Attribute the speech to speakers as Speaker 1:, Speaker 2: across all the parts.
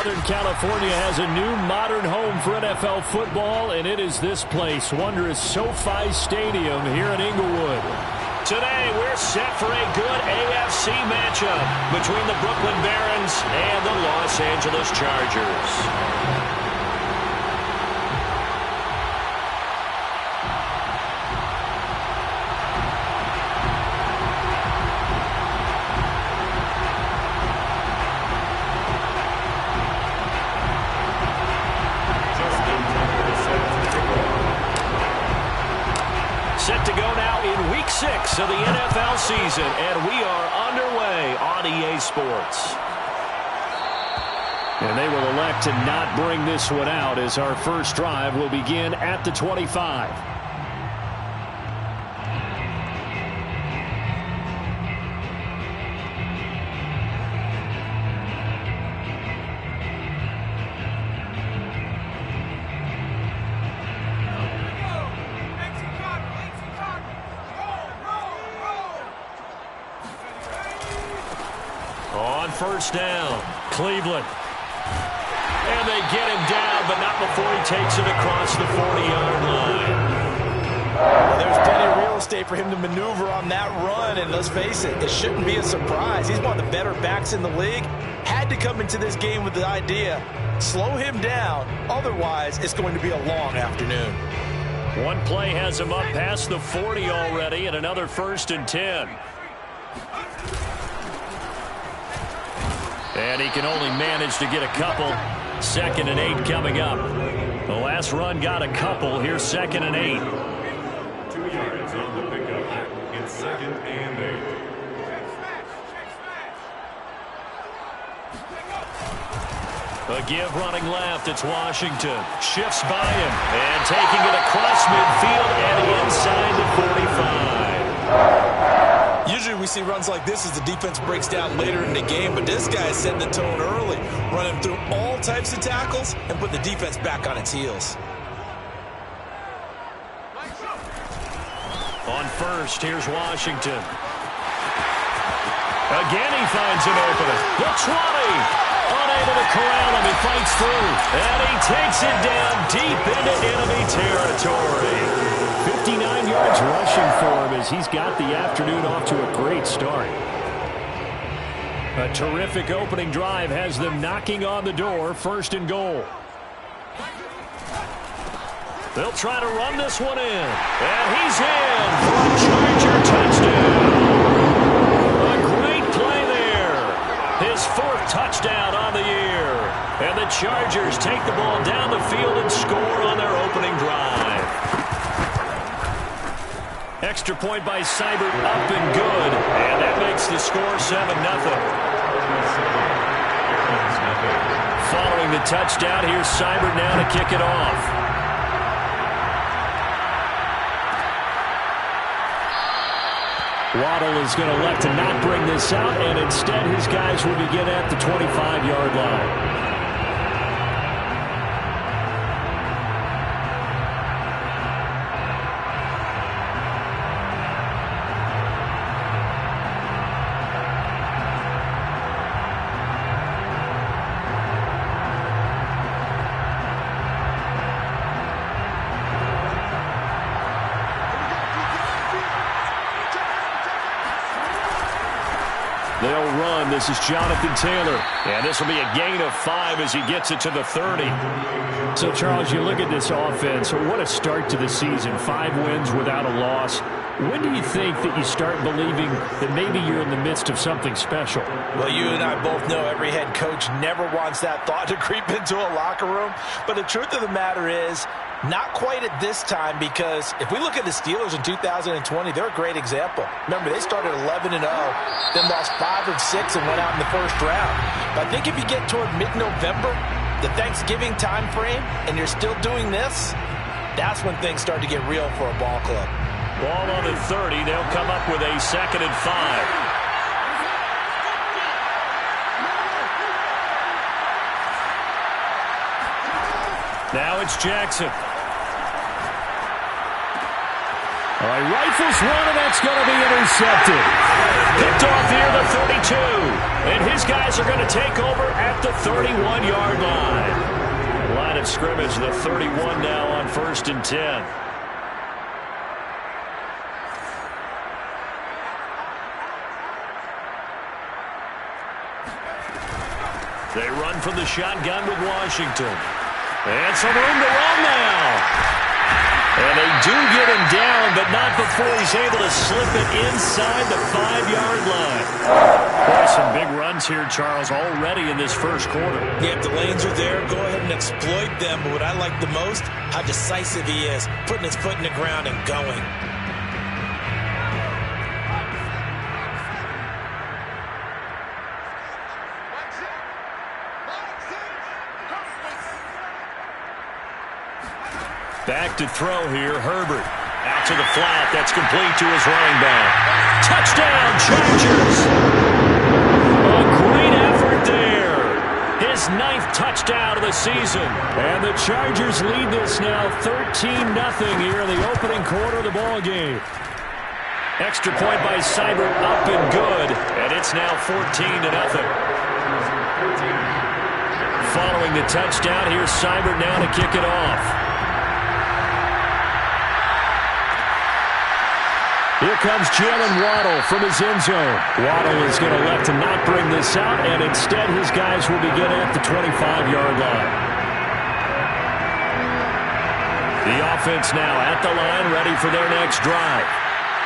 Speaker 1: Southern California has a new modern home for NFL football, and it is this place, wondrous SoFi Stadium here in Inglewood. Today, we're set for a good AFC matchup between the Brooklyn Barons and the Los Angeles Chargers. Set to go now in Week 6 of the NFL season, and we are underway on EA Sports. And they will elect to not bring this one out as our first drive will begin at the 25. First down, Cleveland. And they get him down, but not before he takes it across the 40-yard line.
Speaker 2: Well, there's plenty of real estate for him to maneuver on that run, and let's face it, it shouldn't be a surprise. He's one of the better backs in the league. Had to come into this game with the idea, slow him down, otherwise it's going to be a long afternoon.
Speaker 1: One play has him up past the 40 already, and another 1st and 10. And he can only manage to get a couple. 2nd and 8 coming up. The last run got a couple. Here's 2nd and 8.
Speaker 3: 2 yards on the pickup. It's 2nd and 8.
Speaker 1: A give running left. It's Washington. Shifts by him. And taking it across midfield and inside the 45.
Speaker 2: Usually we see runs like this as the defense breaks down later in the game, but this guy is setting the tone early, running through all types of tackles and putting the defense back on its heels.
Speaker 1: On first, here's Washington. Again he finds an opening. The 20. Unable to corral him. He fights through. And he takes it down deep into enemy territory. 59 yards rushing for him as he's got the afternoon off to a great start. A terrific opening drive has them knocking on the door. 1st and goal. They'll try to run this one in. And he's in for a Charger touchdown. A great play there. His 4th touchdown on the year. And the Chargers take the ball down the field and score on their opening drive. Extra point by Seibert, up and good. And that makes the score 7-0. Following the touchdown, here's Seibert now to kick it off. Waddle is going to elect to not bring this out, and instead his guys will begin at the 25-yard line. They'll run. This is Jonathan Taylor. And this will be a gain of 5 as he gets it to the 30. So, Charles, you look at this offense. What a start to the season. 5 wins without a loss. When do you think that you start believing that maybe you're in the midst of something special?
Speaker 2: Well, you and I both know every head coach never wants that thought to creep into a locker room. But the truth of the matter is, not quite at this time, because if we look at the Steelers in 2020, they're a great example. Remember, they started 11-0, then lost 5 of 6 and went out in the 1st round. But I think if you get toward mid-November, the Thanksgiving time frame, and you're still doing this, that's when things start to get real for a ball club.
Speaker 1: Ball on the 30. They'll come up with a 2nd and 5. Now it's Jackson. All right, rifles one, and that's going to be intercepted. Picked off here, the 32. And his guys are going to take over at the 31-yard line. Line of scrimmage, the 31 now on 1st and 10. They run from the shotgun with Washington. And some room to run now. And they do get him down, but not before he's able to slip it inside the 5-yard line. Boy, some big runs here, Charles, already in this first quarter.
Speaker 2: Yeah, if the lanes are there, go ahead and exploit them. But what I like the most, how decisive he is, putting his foot in the ground and going.
Speaker 1: Back to throw here, Herbert. Out to the flat, that's complete to his running back. Touchdown, Chargers! A great effort there. His 9th touchdown of the season. And the Chargers lead this now 13-0 here in the opening quarter of the ball game. Extra point by Seibert up and good. And it's now 14-0. Following the touchdown, here's Seibert now to kick it off. Here comes Jalen Waddle from his end zone. Waddle is going to elect to not bring this out, and instead his guys will begin at the 25-yard line. The offense now at the line, ready for their next drive.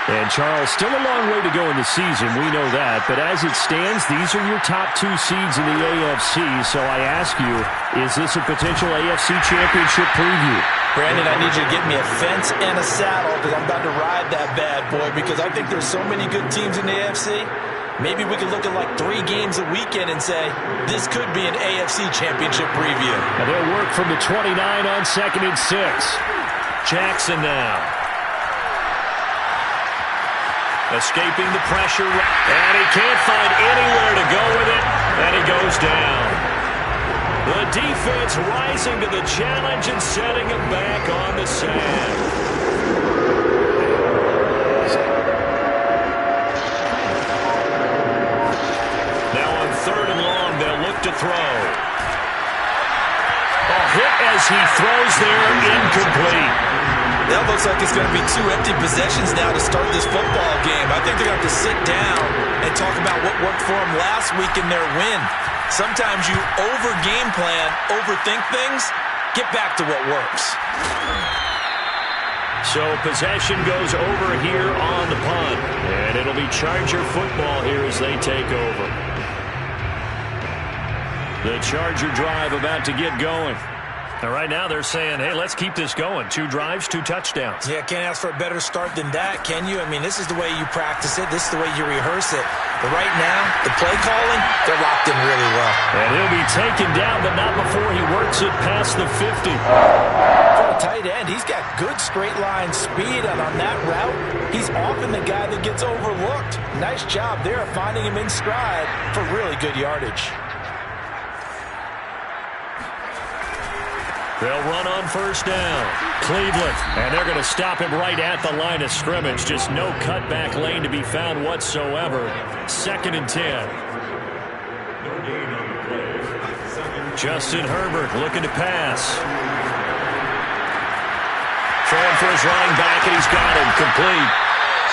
Speaker 1: And, Charles, still a long way to go in the season, we know that. But as it stands, these are your top 2 seeds in the AFC. So I ask you, is this a potential AFC championship preview?
Speaker 2: Brandon, I need you to get me a fence and a saddle because I'm about to ride that bad boy because I think there's so many good teams in the AFC. Maybe we could look at like 3 games a weekend and say, this could be an AFC championship preview.
Speaker 1: Now they'll work from the 29 on 2nd and 6. Jackson now. Escaping the pressure, and he can't find anywhere to go with it, and he goes down. The defense rising to the challenge and setting him back on the sand. Now on 3rd and long, they'll look to throw. A hit as he throws there, incomplete.
Speaker 2: That looks like it's going to be 2 empty possessions now to start this football game. I think they're going to have to sit down and talk about what worked for them last week in their win. Sometimes you over-game plan, overthink things, get back to what works.
Speaker 1: So possession goes over here on the punt. And it'll be Charger football here as they take over. The Charger drive about to get going. And right now they're saying, hey, let's keep this going. 2 drives, 2 touchdowns.
Speaker 2: Yeah, can't ask for a better start than that, can you? I mean, this is the way you practice it. This is the way you rehearse it. But right now, the play calling, they're locked in really well.
Speaker 1: And he'll be taken down, but not before he works it past the 50.
Speaker 2: For a tight end, he's got good straight line speed, and on that route, he's often the guy that gets overlooked. Nice job there of finding him in stride for really good yardage.
Speaker 1: They'll run on 1st down. Cleveland, and they're going to stop him right at the line of scrimmage. Just no cutback lane to be found whatsoever. 2nd and 10. Justin Herbert looking to pass. Throwing for his running back, and he's got him complete.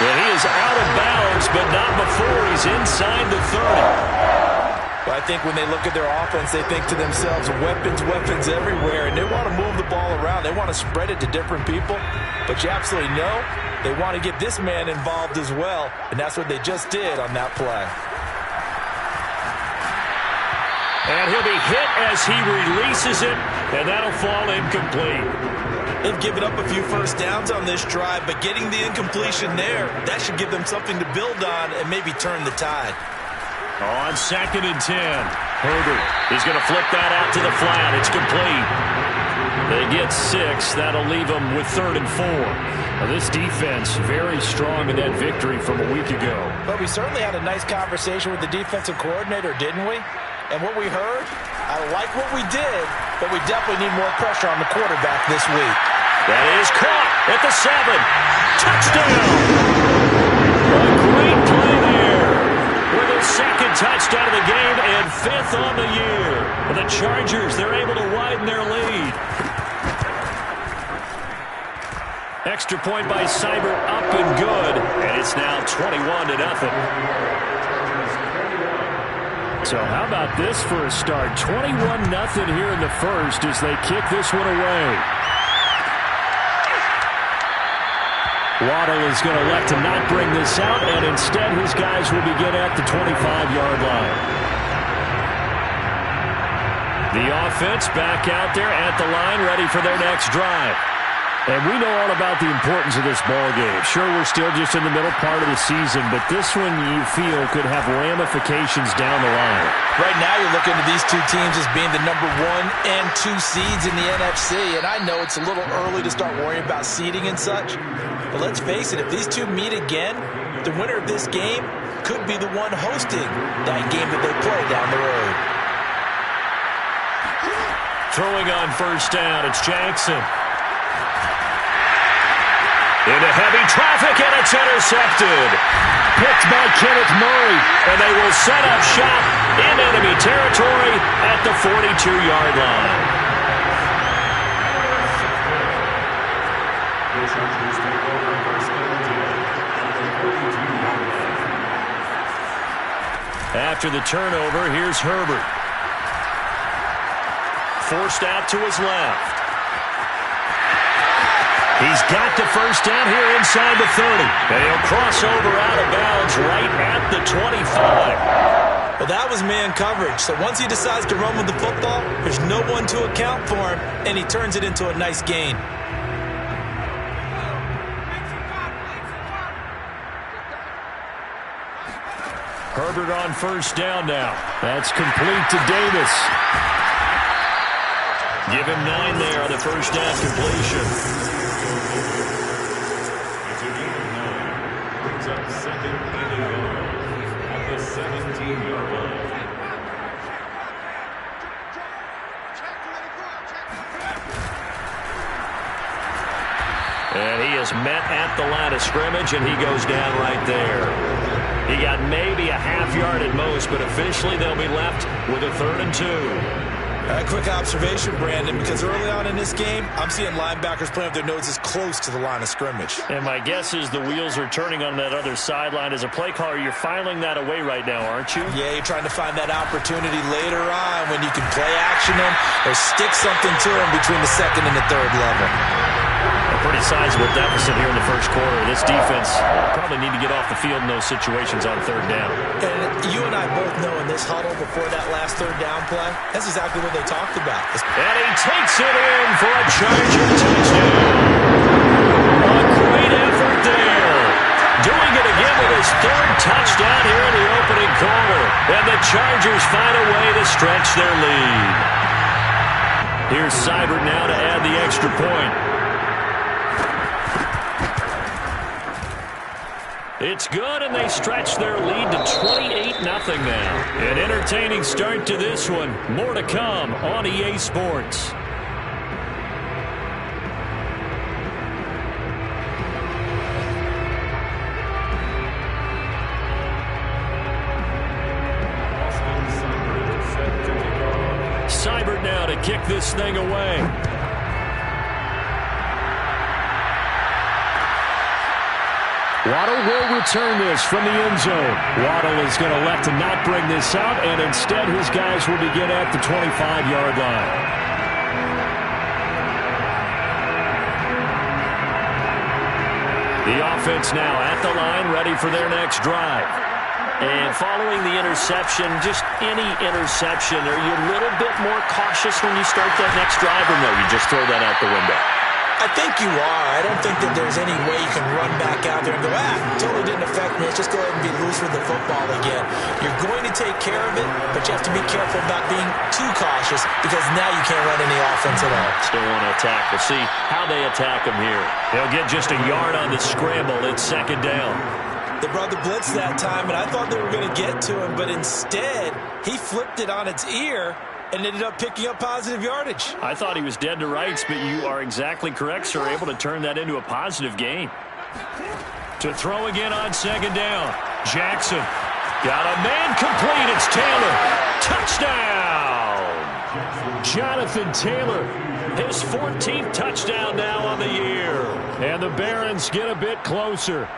Speaker 1: And he is out of bounds, but not before he's inside the 30.
Speaker 2: But I think when they look at their offense, they think to themselves, weapons everywhere, and they want to move the ball around. They want to spread it to different people. But you absolutely know they want to get this man involved as well, and that's what they just did on that play.
Speaker 1: And he'll be hit as he releases it, and that'll fall incomplete.
Speaker 2: They've given up a few first downs on this drive, but getting the incompletion there, that should give them something to build on and maybe turn the tide.
Speaker 1: On 2nd and 10, Herbert is going to flip that out to the flat. It's complete. They get 6. That'll leave them with 3rd and 4. Now, this defense very strong in that victory from a week ago.
Speaker 2: But we certainly had a nice conversation with the defensive coordinator, didn't we? And what we heard, I like what we did, but we definitely need more pressure on the quarterback this week.
Speaker 1: That is caught at the 7. Touchdown! A great play there. With his second touchdown of the game and 5th on the year. The Chargers, they're able to widen their lead. Extra point by Seibert, up and good. And it's now 21-0. So how about this for a start? 21-0 here in the first as they kick this one away. Waddle is going to elect to not bring this out, and instead his guys will begin at the 25-yard line. The offense back out there at the line, ready for their next drive. And we know all about the importance of this ball game. Sure, we're still just in the middle part of the season, but this one you feel could have ramifications down the line.
Speaker 2: Right now you're looking at these two teams as being the number 1 and 2 seeds in the NFC, and I know it's a little early to start worrying about seeding and such, but let's face it, if these two meet again, the winner of this game could be the one hosting that game that they play down the road.
Speaker 1: Throwing on first down, it's Jackson. Into heavy traffic, and it's intercepted. Picked by Kenneth Murray, and they will set up shop in enemy territory at the 42-yard line. After the turnover, here's Herbert. Forced out to his left. He's got the first down here inside the 30. And he'll cross over out of bounds right at the 25.
Speaker 2: Well, that was man coverage. So once he decides to run with the football, there's no one to account for him, and he turns it into a nice gain.
Speaker 1: Herbert on first down now. That's complete to Davis. Give him 9 there on the first down completion.
Speaker 3: It's a gain of 9. Brings up 2nd and 11 at the 17-yard line.
Speaker 1: And he is met at the line of scrimmage, and he goes down right there. He got maybe a half yard at most, but officially they'll be left with a 3rd and 2.
Speaker 2: A quick observation, Brandon, because early on in this game, I'm seeing linebackers playing with their noses close to the line of scrimmage.
Speaker 1: And my guess is the wheels are turning on that other sideline. As a play caller, you're filing that away right now, aren't you?
Speaker 2: Yeah, you're trying to find that opportunity later on when you can play action them or stick something to them between the 2nd and the 3rd level.
Speaker 1: A pretty sizable deficit here in the first quarter. This defense probably need to get off the field in those situations on 3rd down.
Speaker 2: And you and I both know in this huddle before that last 3rd down play, that's exactly what they talked about.
Speaker 1: And he takes it in for a Charger touchdown. A great effort there. Doing it again with his 3rd touchdown here in the opening quarter. And the Chargers find a way to stretch their lead. Here's Seibert now to add the extra point. It's good, and they stretch their lead to 28-0 now. An entertaining start to this one. More to come on EA Sports. Seibert now to kick this thing away. Waddle will return this from the end zone. Waddle is going to elect to not bring this out, and instead his guys will begin at the 25-yard line. The offense now at the line, ready for their next drive. And following the interception, just any interception, are you a little bit more cautious when you start that next drive, or no, you just throw that out the window?
Speaker 2: I think you are. I don't think that there's any way you can run back out there and go, totally didn't affect me. Let's just go ahead and be loose with the football again. You're going to take care of it, but you have to be careful about being too cautious because now you can't run any offense at all.
Speaker 1: Still want to attack. We'll see how they attack him here. They'll get just a yard on the scramble. It's 2nd down.
Speaker 2: They brought the blitz that time, and I thought they were going to get to him, but instead he flipped it on its ear and ended up picking up positive yardage.
Speaker 1: I thought he was dead to rights, but you are exactly correct, sir. Able to turn that into a positive gain. To throw again on second down. Jackson got a man complete. It's Taylor. Touchdown! Jonathan Taylor, his 14th touchdown now on the year. And the Barons get a bit closer.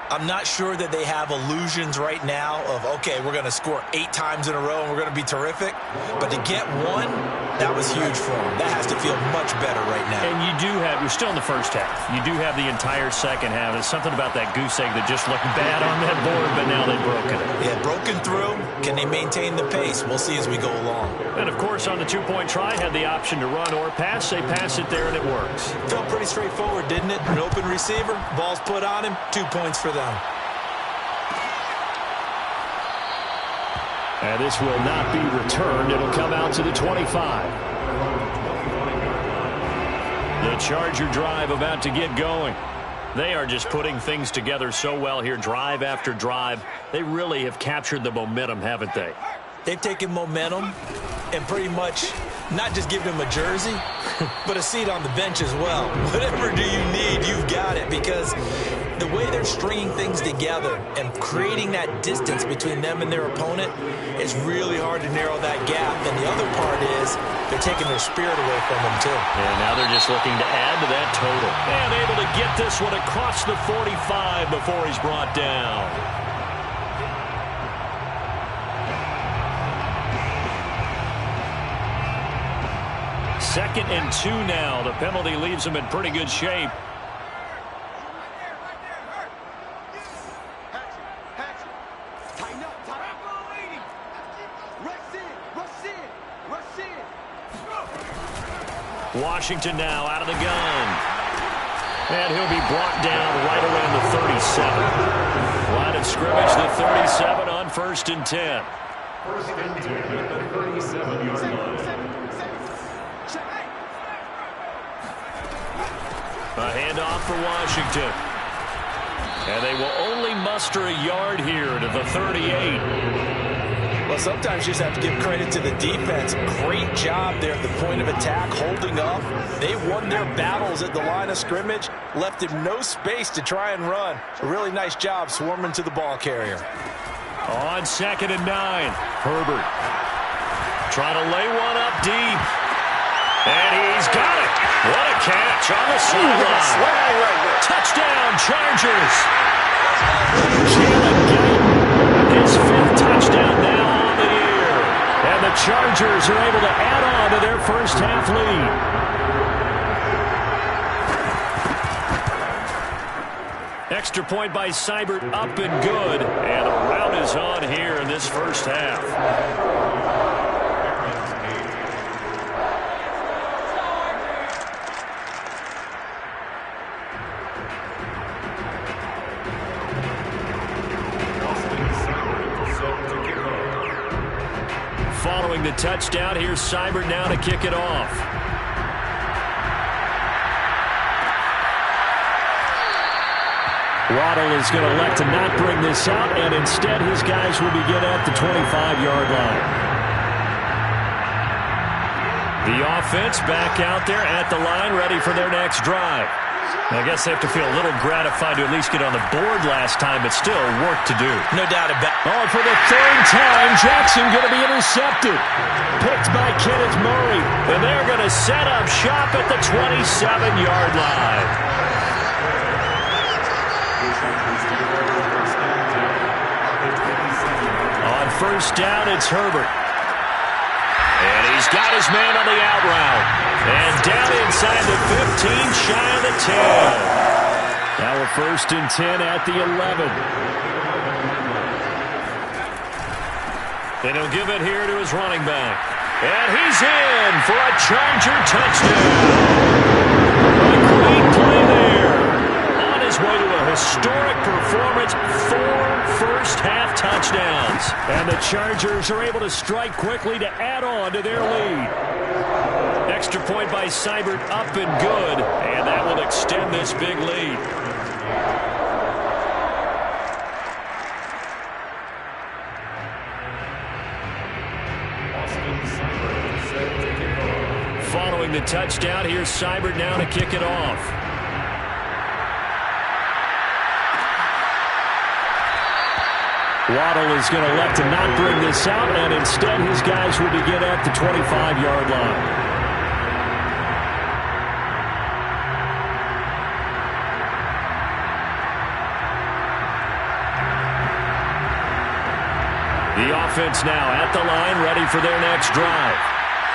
Speaker 2: I'm not sure that they have illusions right now of, okay, we're going to score 8 times in a row and we're going to be terrific. But to get one, that was huge for them. That has to feel much better right now.
Speaker 1: And you're still in the first half. You do have the entire second half. There's something about that goose egg that just looked bad on that board, but now they've broken it.
Speaker 2: Yeah, broken through. Can they maintain the pace? We'll see as we go along.
Speaker 1: And, of course, on the two-point try, had the option to run or pass. They pass it there, and it works.
Speaker 2: Felt pretty straightforward, didn't it? An open receiver, ball's put on him, 2 points for them.
Speaker 1: And this will not be returned. It'll come out to the 25. The Charger drive about to get going. They are just putting things together so well here, drive after drive. They really have captured the momentum, haven't they?
Speaker 2: They've taken momentum and pretty much not just given him a jersey, but a seat on the bench as well. Whatever do you need, you've got it, because the way they're stringing things together and creating that distance between them and their opponent, it's really hard to narrow that gap. And the other part is they're taking their spirit away from them, too.
Speaker 1: And now they're just looking to add to that total. And able to get this one across the 45 before he's brought down. Second and 2 now. The penalty leaves them in pretty good shape. Washington now out of the gun. And he'll be brought down right around the 37. Line of scrimmage, the 37 on 1st and 10.
Speaker 3: First and 10 at the 37-yard line.
Speaker 1: A handoff for Washington. And they will only muster a yard here to the 38.
Speaker 2: Well, sometimes you just have to give credit to the defense. Great job there at the point of attack, holding up. They won their battles at the line of scrimmage, left him no space to try and run. A really nice job swarming to the ball carrier.
Speaker 1: On 2nd and 9, Herbert trying to lay one up deep. And he's got it. What a catch on the sideline. Touchdown, Chargers. Jalen Guyton, his 5th touchdown now on the year. And the Chargers are able to add on to their first half lead. Extra point by Seibert, up and good. And the rout is on here in this first half. Following the touchdown, here's Seibert now to kick it off. Waddle is going to elect to not bring this out, and instead his guys will begin at the 25-yard line. The offense back out there at the line, ready for their next drive. I guess they have to feel a little gratified to at least get on the board last time, but still work to do.
Speaker 2: No doubt about it.
Speaker 1: Oh, for the 3rd time, Jackson going to be intercepted. Picked by Kenneth Murray. And they're going to set up shop at the 27-yard line. On 1st down, it's Herbert. And he's got his man on the out route. And down inside the 15, shy of the 10. Now a 1st and 10 at the 11. And he'll give it here to his running back. And he's in for a Charger touchdown. A great play there. On his way to a historic performance, 4 first-half touchdowns. And the Chargers are able to strike quickly to add on to their lead. Extra point by Seibert, up and good. And that will extend this big lead.
Speaker 3: Austin Seibert
Speaker 1: a touchdown. Here's Seibert now to kick it off. Waddle is going to elect to not bring this out, and instead his guys will begin at the 25-yard line. The offense now at the line, ready for their next drive.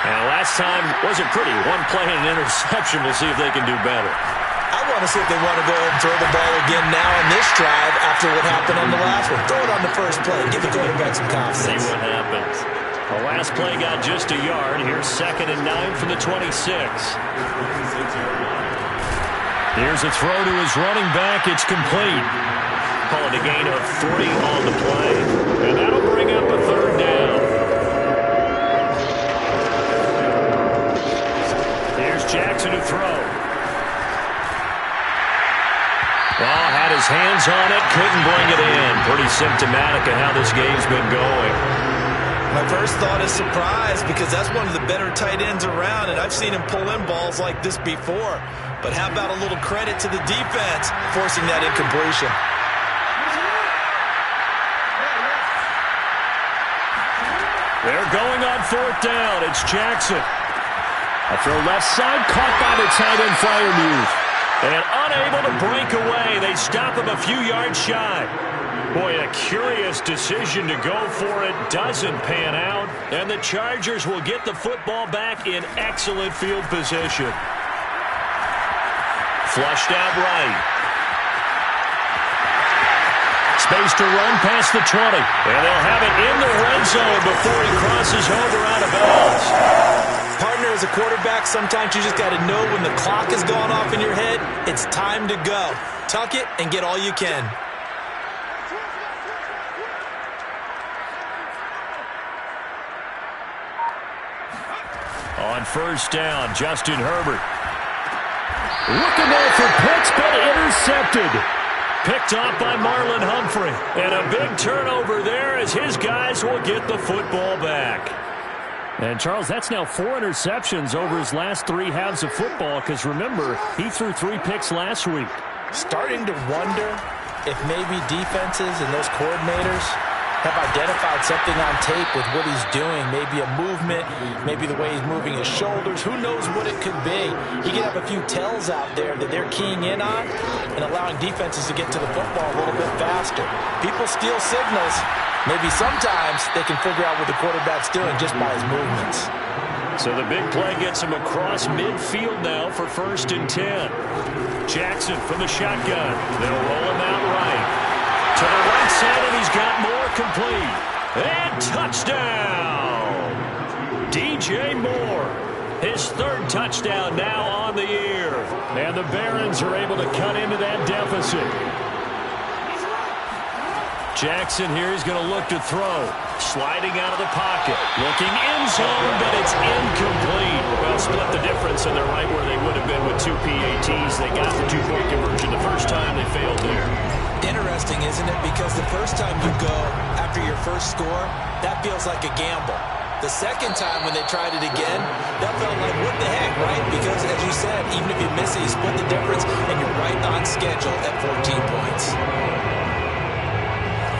Speaker 1: And last time wasn't pretty. One play and an interception. We'll see if they can do better.
Speaker 2: I want to see if they want to go ahead and throw the ball again now on this drive after what happened on the last one. Throw it on the first play. Give the quarterback some confidence.
Speaker 1: See what happens. The last play got just a yard. Here's 2nd and 9 from the 26. Here's a throw to his running back. It's complete. Call it a gain of 3 on the play. And that'll bring up a 3rd down. Here's Jackson to throw. Well, had his hands on it, couldn't bring it in. Pretty symptomatic of how this game's been going.
Speaker 2: My first thought is surprise because that's one of the better tight ends around, and I've seen him pull in balls like this before. But how about a little credit to the defense forcing that incompletion?
Speaker 1: They're going on 4th down. It's Jackson. A throw left side, caught by the tight end Freiermuth. And unable to break away. They stop him a few yards shy. Boy, a curious decision to go for it. Doesn't pan out. And the Chargers will get the football back in excellent field position. Flushed out right. Space to run past the 20. And they'll have it in the red zone before he crosses over out of bounds.
Speaker 2: Partner, as a quarterback, sometimes you just got to know when the clock has gone off in your head, it's time to go. Tuck it and get all you can.
Speaker 1: On 1st down, Justin Herbert. Looking there for Pitts, but intercepted. Picked off by Marlon Humphrey. And a big turnover there as his guys will get the football back. And, Charles, that's now 4 interceptions over his last 3 halves of football because, remember, he threw 3 picks last week.
Speaker 2: Starting to wonder if maybe defenses and those coordinators have identified something on tape with what he's doing. Maybe a movement, maybe the way he's moving his shoulders. Who knows what it could be? He could have a few tells out there that they're keying in on and allowing defenses to get to the football a little bit faster. People steal signals. Maybe sometimes they can figure out what the quarterback's doing just by his movements.
Speaker 1: So the big play gets him across midfield now for 1st and 10. Jackson from the shotgun. They'll roll him out right. To the right side, and he's got more complete. And touchdown! DJ Moore. His 3rd touchdown now on the year. And the Barons are able to cut into that deficit. Jackson here is going to look to throw. Sliding out of the pocket. Looking end zone, but it's incomplete. Well, split the difference, and they're right where they would have been with 2 PATs. They got the 2-point conversion the first time. They failed there.
Speaker 2: Interesting, isn't it? Because the first time you go after your first score, that feels like a gamble. The second time when they tried it again, that felt like, what the heck, right? Because, as you said, even if you miss it, you split the difference, and you're right on schedule at 14 points.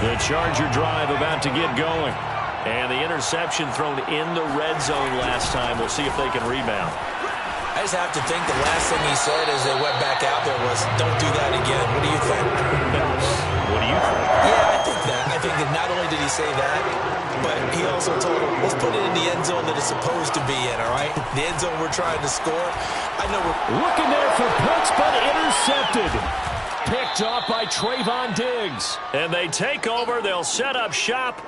Speaker 1: The Charger drive about to get going. And the interception thrown in the red zone last time. We'll see if they can rebound.
Speaker 2: I just have to think the last thing he said as they went back out there was, don't do that again. What do you think?
Speaker 1: What do you think?
Speaker 2: Yeah, I think that. I think that not only did he say that, but he also told him, let's put it in the end zone that it's supposed to be in, all right? The end zone we're trying to score. I know we're
Speaker 1: looking there for Pitts, but intercepted. Picked off by Trayvon Diggs. And they take over. They'll set up shop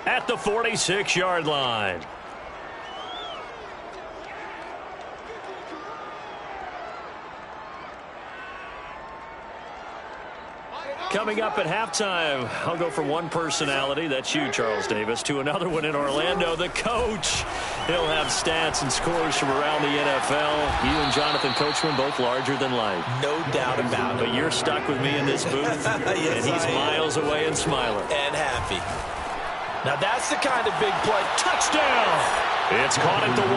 Speaker 1: at the 46-yard line. Coming up at halftime, I'll go from one personality, that's you, Charles Davis, to another one in Orlando, the coach. He'll have stats and scores from around the NFL. You and Jonathan Coachman, both larger than life.
Speaker 2: No doubt about it.
Speaker 1: But you're stuck with me in this booth,
Speaker 2: yes,
Speaker 1: and he's miles away and smiling.
Speaker 2: And happy. Now that's the kind of big play.
Speaker 1: Touchdown! It's caught at the 1.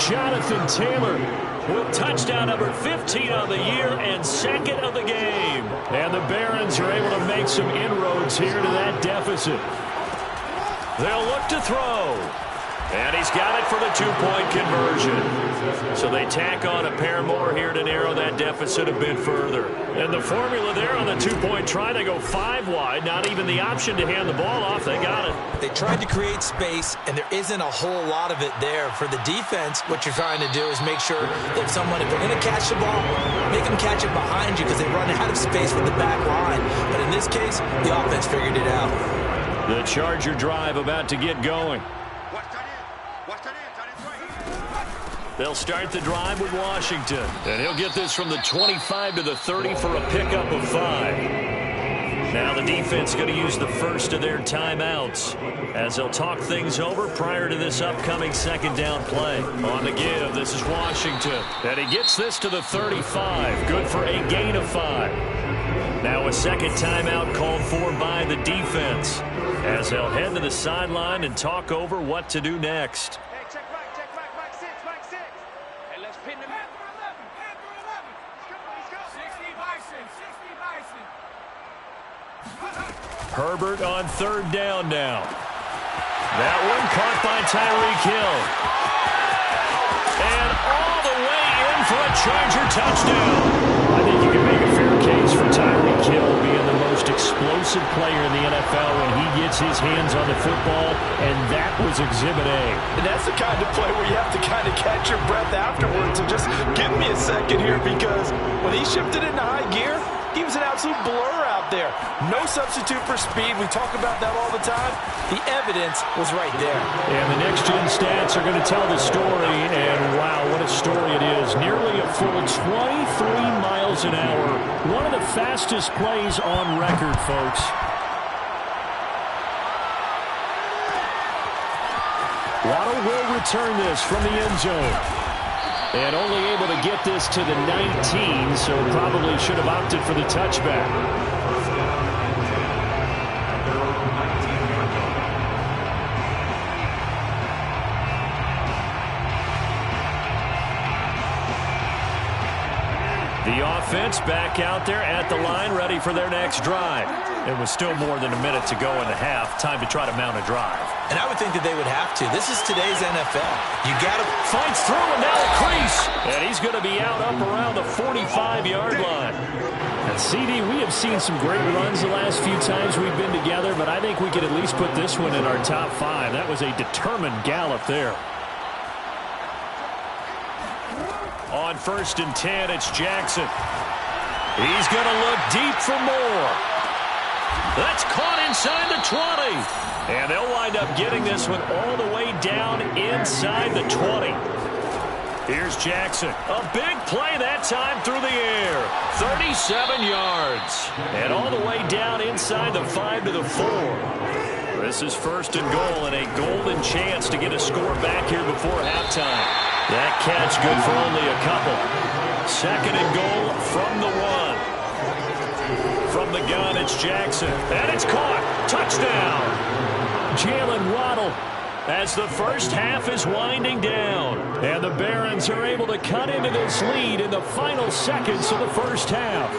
Speaker 1: Jonathan Taylor with touchdown number 15 on the year and second of the game. And the Barons are able to make some inroads here to that deficit. They'll look to throw. And he's got it for the two-point conversion. So they tack on a pair more here to narrow that deficit a bit further. And the formula there on the two-point try, they go 5 wide. Not even the option to hand the ball off. They got it.
Speaker 2: They tried to create space, and there isn't a whole lot of it there. For the defense, what you're trying to do is make sure that if they're going to catch the ball, make them catch it behind you because they run out of space with the back line. But in this case, the offense figured it out.
Speaker 1: The Charger drive about to get going. They'll start the drive with Washington. And he'll get this from the 25 to the 30 for a pickup of 5. Now the defense going to use the first of their timeouts as they'll talk things over prior to this upcoming second down play. On the give, this is Washington. And he gets this to the 35. Good for a gain of 5. Now a second timeout called for by the defense as they'll head to the sideline and talk over what to do next. Herbert on third down now. That one caught by Tyreek Hill. And all the way in for a Charger touchdown. I think you can make a fair case for Tyreek Hill being the most explosive player in the NFL when he gets his hands on the football, and that was Exhibit A.
Speaker 2: And that's the kind of play where you have to kind of catch your breath afterwards and just give me a second here, because when he shifted into high gear, he was an absolute blur out there. No substitute for speed. We talk about that all the time. The evidence was right there.
Speaker 1: And the next-gen stats are going to tell the story, and wow, what a story it is. Nearly a full 23 miles an hour. One of the fastest plays on record, folks. Waddle will return this from the end zone. And only able to get this to the 19, so probably should have opted for the touchback. The offense back out there at the line, ready for their next drive. It was still more than a minute to go in the half. Time to try to mount a drive.
Speaker 2: And I would think that they would have to. This is today's NFL. You got to
Speaker 1: fights through and now a crease. And he's going to be out up around the 45-yard line. And CD, we have seen some great runs the last few times we've been together, but I think we could at least put this one in our top 5. That was a determined gallop there. On 1st and 10, it's Jackson. He's going to look deep for more. That's caught inside the 20. And they'll wind up getting this one all the way down inside the 20. Here's Jackson. A big play that time through the air. 37 yards. And all the way down inside the 5 to the 4. This is 1st and goal and a golden chance to get a score back here before halftime. That catch good for only a couple. 2nd and goal from the 1. From the gun, it's Jackson. And it's caught. Touchdown. Jalen Waddle as the first half is winding down. And the Barons are able to cut into this lead in the final seconds of the first half.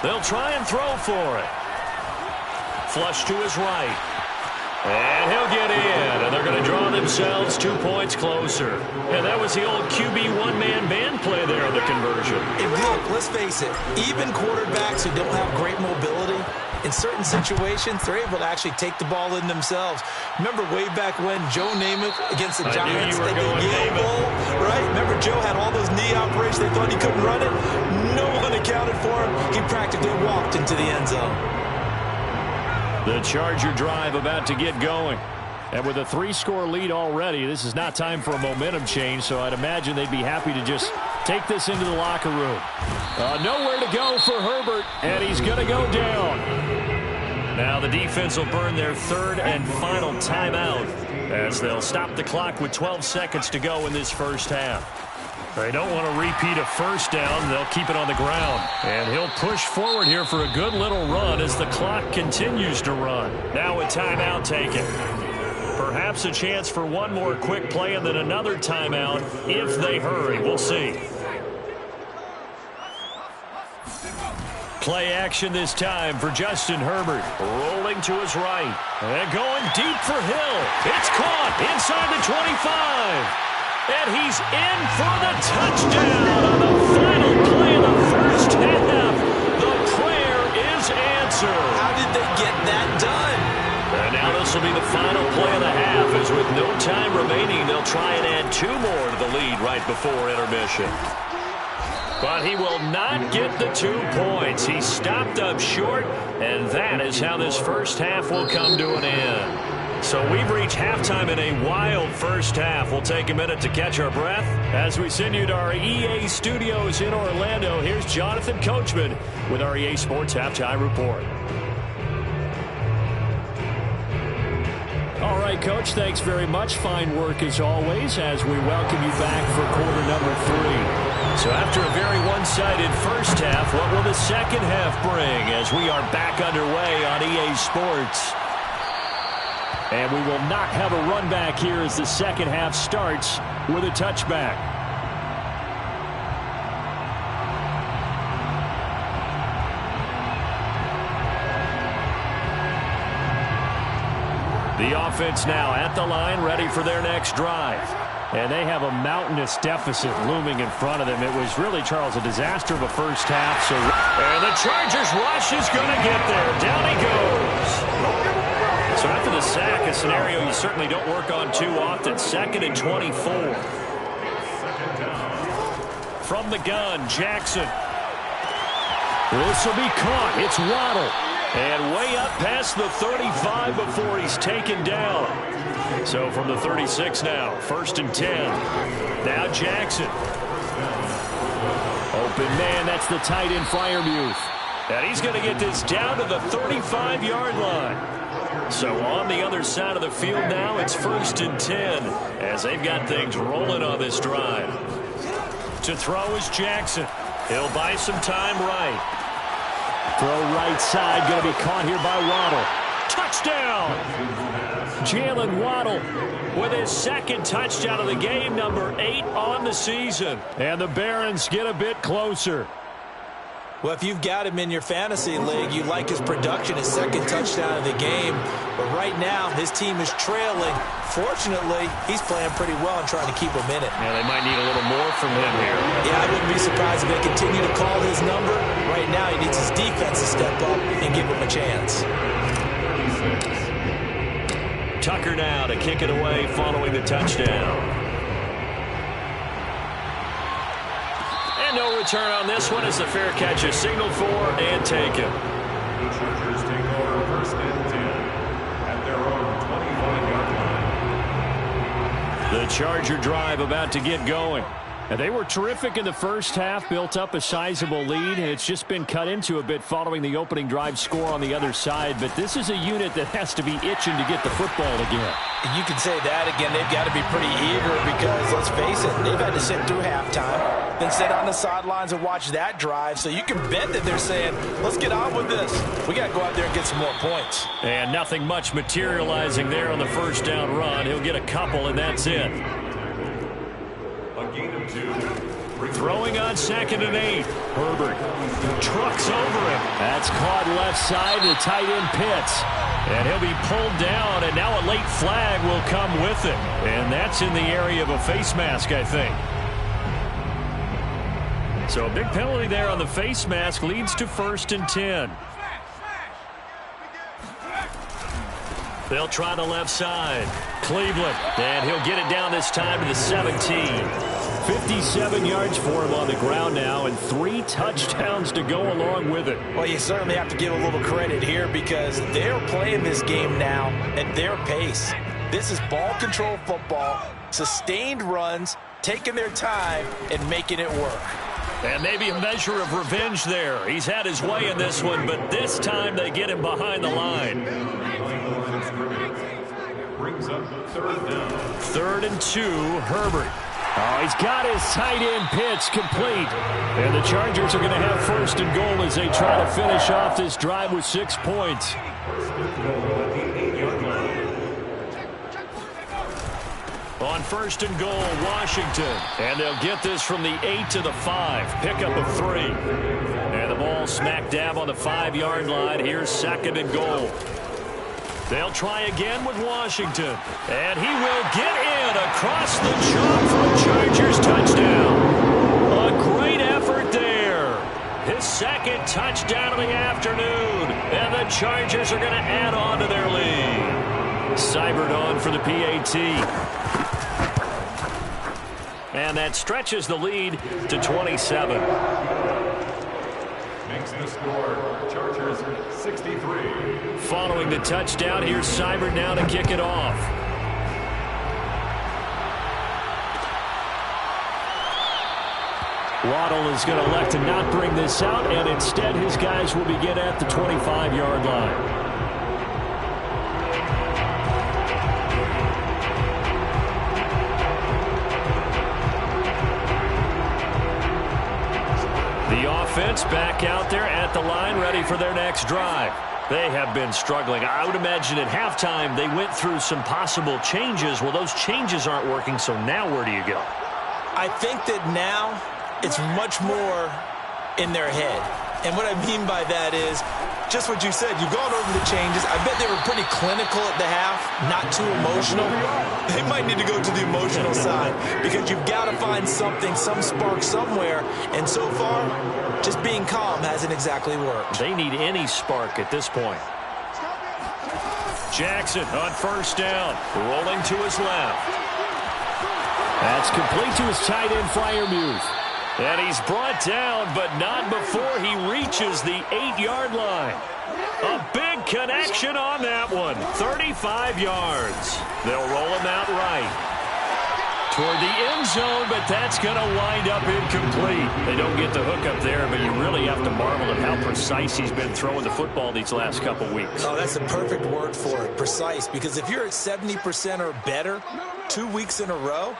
Speaker 1: They'll try and throw for it. Flush to his right. And he'll get in. And they're going to draw themselves 2 points closer. And that was the old QB one-man band play there on the conversion.
Speaker 2: And look, let's face it, even quarterbacks who don't have great mobility, in certain situations, they're able to actually take the ball in themselves. Remember way back when Joe Namath against the Giants at the Yale Bowl, right? Remember Joe had all those knee operations. They thought he couldn't run it. No one accounted for him. He practically walked into the end zone.
Speaker 1: The Charger drive about to get going. And with a 3-score lead already, this is not time for a momentum change, so I'd imagine they'd be happy to just take this into the locker room. Nowhere to go for Herbert, and he's going to go down. Now the defense will burn their 3rd and final timeout as they'll stop the clock with 12 seconds to go in this first half. They don't want to repeat a first down. They'll keep it on the ground. And he'll push forward here for a good little run as the clock continues to run. Now a timeout taken. Perhaps a chance for one more quick play and then another timeout if they hurry. We'll see. Play action this time for Justin Herbert. Rolling to his right. And going deep for Hill. It's caught inside the 25. And he's in for the touchdown on the final play of the first half. The prayer is answered.
Speaker 2: How did they get that done?
Speaker 1: And now this will be the final play of the half, as with no time remaining, they'll try and add 2 more to the lead right before intermission. But he will not get the 2 points. He stopped up short, and that is how this first half will come to an end. So we've reached halftime in a wild first half. We'll take a minute to catch our breath as we send you to our EA studios in Orlando. Here's Jonathan Coachman with our EA Sports Halftime Report. All right, Coach, thanks very much. Fine work as always as we welcome you back for quarter number 3. So after a very one-sided first half, what will the second half bring as we are back underway on EA Sports? And we will not have a run back here as the second half starts with a touchback. The offense now at the line, ready for their next drive. And they have a mountainous deficit looming in front of them. It was really, Charles, a disaster of a first half. And the Chargers rush is going to get there. Down he goes. So after the sack, a scenario you certainly don't work on too often. 2nd and 24. From the gun, Jackson. This will be caught. It's Waddle. And way up past the 35 before he's taken down. So from the 36 now, 1st and 10. Now Jackson. Open man, that's the tight end Freiermuth. And he's going to get this down to the 35-yard line. So on the other side of the field now, it's 1st and 10 as they've got things rolling on this drive. To throw is Jackson. He'll buy some time right. Throw right side, going to be caught here by Waddle. Touchdown! Jalen Waddle with his 2nd touchdown of the game, number 8 on the season. And the Barons get a bit closer.
Speaker 2: Well, if you've got him in your fantasy league, you like his production, his 2nd touchdown of the game. But right now, his team is trailing. Fortunately, he's playing pretty well and trying to keep him in it.
Speaker 1: Yeah, they might need a little more from him here.
Speaker 2: Yeah, I wouldn't be surprised if they continue to call his number. Right now, he needs his defense to step up and give him a chance.
Speaker 1: Tucker now to kick it away following the touchdown. No return on this one as the fair catch is signaled for and taken.
Speaker 3: The Chargers take over 1st and 10 at their own 25-yard line.
Speaker 1: The Charger drive about to get going. And they were terrific in the first half, built up a sizable lead, and it's just been cut into a bit following the opening drive score on the other side. But this is a unit that has to be itching to get the football again.
Speaker 2: You can say that again. They've got to be pretty eager because, let's face it, they've had to sit through halftime, then sit on the sidelines and watch that drive. So you can bet that they're saying, let's get on with this. We got to go out there and get some more points.
Speaker 1: And nothing much materializing there on the first down run. He'll get a couple, and that's it.
Speaker 3: A gain of 2.
Speaker 1: Throwing on 2nd and 8. Herbert trucks over him. That's caught left side to tight end Pitts. And he'll be pulled down, and now a late flag will come with it. And that's in the area of a face mask, I think. So a big penalty there on the face mask leads to 1st and 10. They'll try the left side. Cleveland, and he'll get it down this time to the 17. 57 yards for him on the ground now, and 3 touchdowns to go along with it.
Speaker 2: Well, you certainly have to give a little credit here because they're playing this game now at their pace. This is ball control football, sustained runs, taking their time, and making it work.
Speaker 1: And maybe a measure of revenge there. He's had his way in this one, but this time they get him behind the line.
Speaker 3: Brings up 3rd down.
Speaker 1: 3rd and 2, Herbert. Oh, he's got his tight end pitch complete. And the Chargers are going to have first and goal as they try to finish off this drive with 6 points. On first and goal, Washington. And they'll get this from the 8 to the 5. Pickup of 3. And the ball smack dab on the 5-yard line. Here's second and goal. They'll try again with Washington. And he will get in across the chalk for a Chargers touchdown. A great effort there. His second touchdown of the afternoon. And the Chargers are going to add on to their lead. Seibert on for the PAT. And that stretches the lead to 27.
Speaker 3: Makes the score, Chargers 63.
Speaker 1: Following the touchdown, here's Seibert now to kick it off. Waddle is going to elect to not bring this out, and instead his guys will begin at the 25-yard line. The offense back out there at the line, ready for their next drive. They have been struggling. I would imagine at halftime they went through some possible changes. Well, those changes aren't working, so now where do you go?
Speaker 2: I think that now it's much more in their head. And what I mean by that is just what you said. You've gone over the changes. I bet they were pretty clinical at the half, not too emotional. They might need to go to the emotional side because you've got to find something, some spark somewhere. And so far, just being calm hasn't exactly worked.
Speaker 1: They need any spark at this point. Jackson on first down, rolling to his left. That's complete to his tight end, Freiermuth. And he's brought down, but not before he reaches the 8-yard line. A big connection on that one. 35 yards. They'll roll him out right toward the end zone, but that's going to wind up incomplete. They don't get the hook up there, but you really have to marvel at how precise he's been throwing the football these last couple weeks.
Speaker 2: Oh, that's the perfect word for it, precise, because if you're at 70% or better 2 weeks in a row,